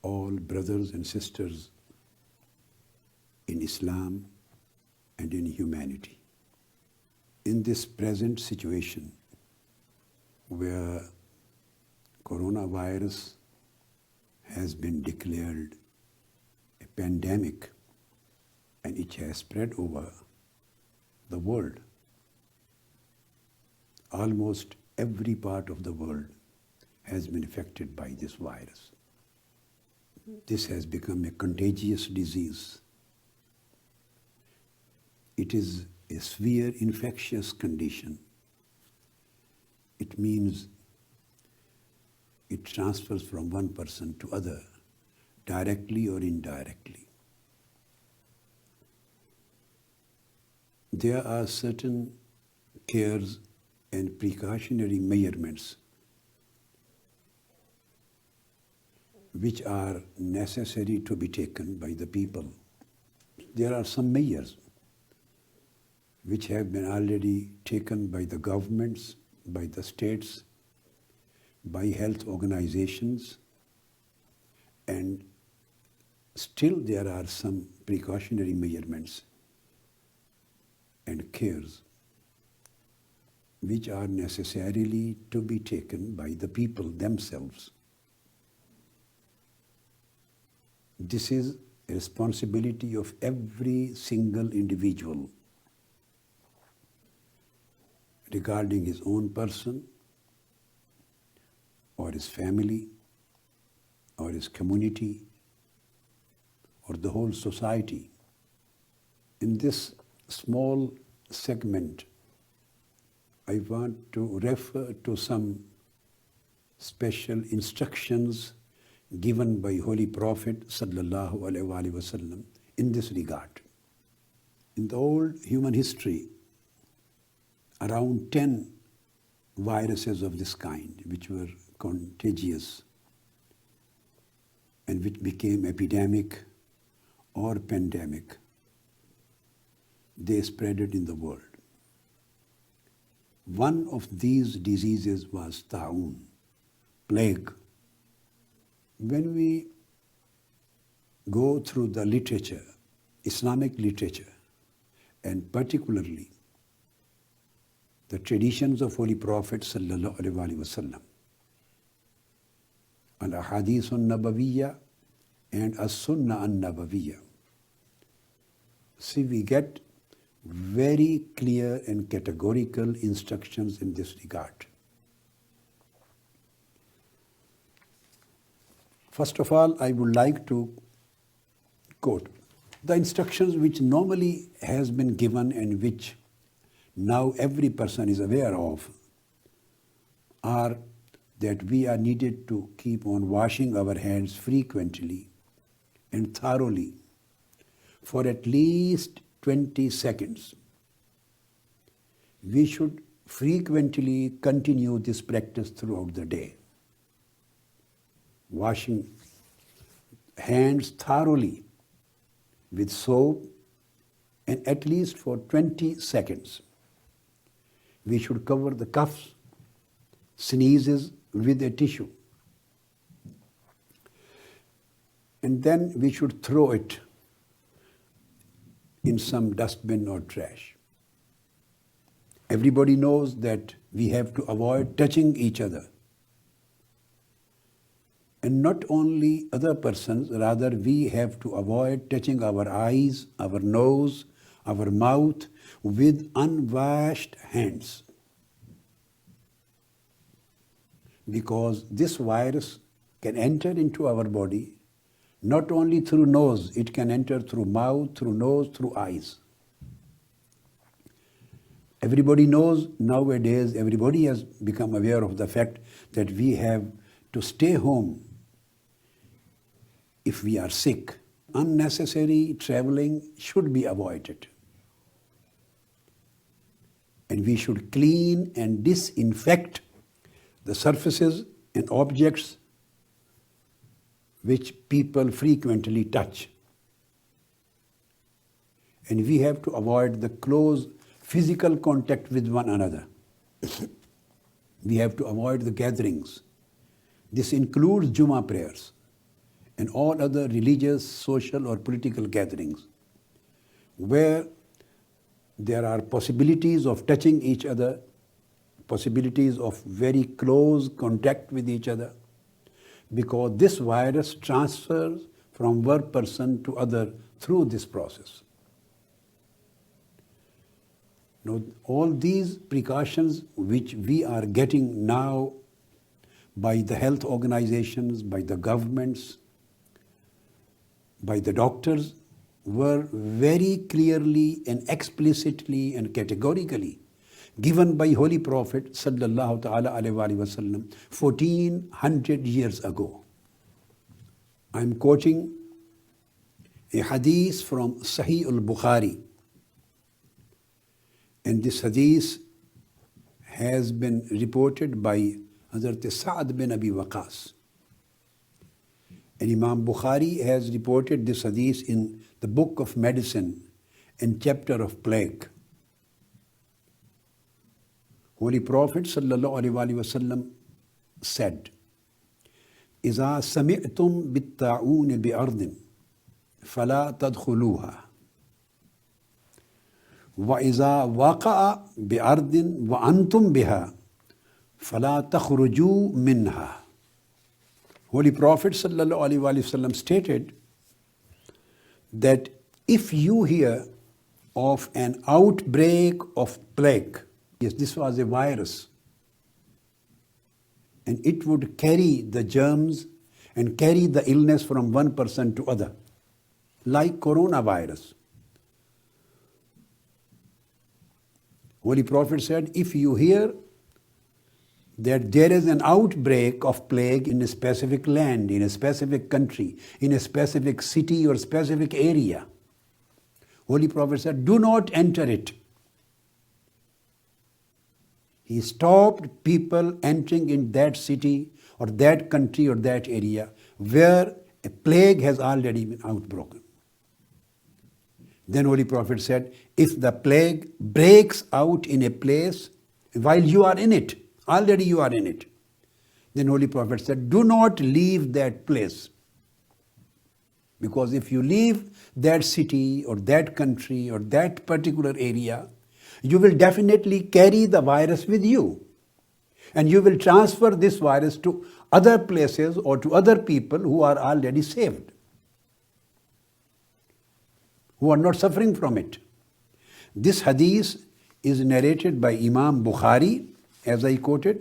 all brothers and sisters in Islam and in humanity. In this present situation where coronavirus has been declared a pandemic and it has spread over the world, almost every part of the world has been affected by this virus. This has become a contagious disease. It is a severe infectious condition. It means it transfers from one person to other, directly or indirectly. There are certain cares and precautionary measurements which are necessary to be taken by the people. There are some measures which have been already taken by the governments, by the states, by health organizations, and still there are some precautionary measurements and cares which are necessarily to be taken by the people themselves. This is a responsibility of every single individual regarding his own person or his family or his community or the whole society. In this small segment, I want to refer to some special instructions given by Holy Prophet sallallahu alaihi wasallam in this regard. In the old human history, around 10 viruses of this kind, which were contagious and which became epidemic or pandemic, they spread it in the world. One of these diseases was ta'un, plague. When we go through the literature, Islamic literature, and particularly the traditions of Holy Prophet sallallahu alaihi wasallam, al-ahadith an-nabawiyya and as-sunnah an-nabawiyya, see, we get very clear and categorical instructions in this regard. First of all, I would like to quote the instructions which normally has been given and which now every person is aware of are that we are needed to keep on washing our hands frequently and thoroughly for at least 20 seconds. We should frequently continue this practice throughout the day. Washing hands thoroughly with soap and at least for 20 seconds. We should cover the coughs, sneezes with a tissue. And then we should throw it in some dustbin or trash. Everybody knows that we have to avoid touching each other. And not only other persons, rather we have to avoid touching our eyes, our nose, our mouth with unwashed hands. Because this virus can enter into our body not only through nose, it can enter through mouth, through nose, through eyes. Everybody knows nowadays, everybody has become aware of the fact that we have to stay home if we are sick. Unnecessary traveling should be avoided. And we should clean and disinfect the surfaces and objects which people frequently touch. And we have to avoid the close physical contact with one another. We have to avoid the gatherings. This includes Jummah prayers and all other religious, social, or political gatherings, where there are possibilities of touching each other, possibilities of very close contact with each other, because this virus transfers from one person to other through this process. Now, all these precautions which we are getting now by the health organizations, by the governments, by the doctors, were very clearly and explicitly and categorically given by Holy Prophet sallallahu ta'ala alayhi wa sallam 1400 years ago. I'm quoting a hadith from Sahih al-Bukhari, and this hadith has been reported by Hazrat Sa'ad bin Abi Waqas. And Imam Bukhari has reported this hadith in the book of medicine and chapter of plague. Holy Prophet sallallahu alaihi wasallam said, إذا سمعتم بالطاعون بأرض فلا تدخلوها وإذا وقع بأرض وأنتم بها فلا تخرجوا منها. Holy Prophet sallallahu alaihi wasallam stated that if you hear of an outbreak of plague, yes, this was a virus, and it would carry the germs and carry the illness from one person to other, like coronavirus. Holy Prophet said, if you hear that there is an outbreak of plague in a specific land, in a specific country, in a specific city or specific area, Holy Prophet said, do not enter it. He stopped people entering in that city or that country or that area where a plague has already been outbroken. Then Holy Prophet said, if the plague breaks out in a place while you are in it, already you are in it, then Holy Prophet said, do not leave that place. Because if you leave that city or that country or that particular area, you will definitely carry the virus with you. And you will transfer this virus to other places or to other people who are already saved, who are not suffering from it. This hadith is narrated by Imam Bukhari, as I quoted,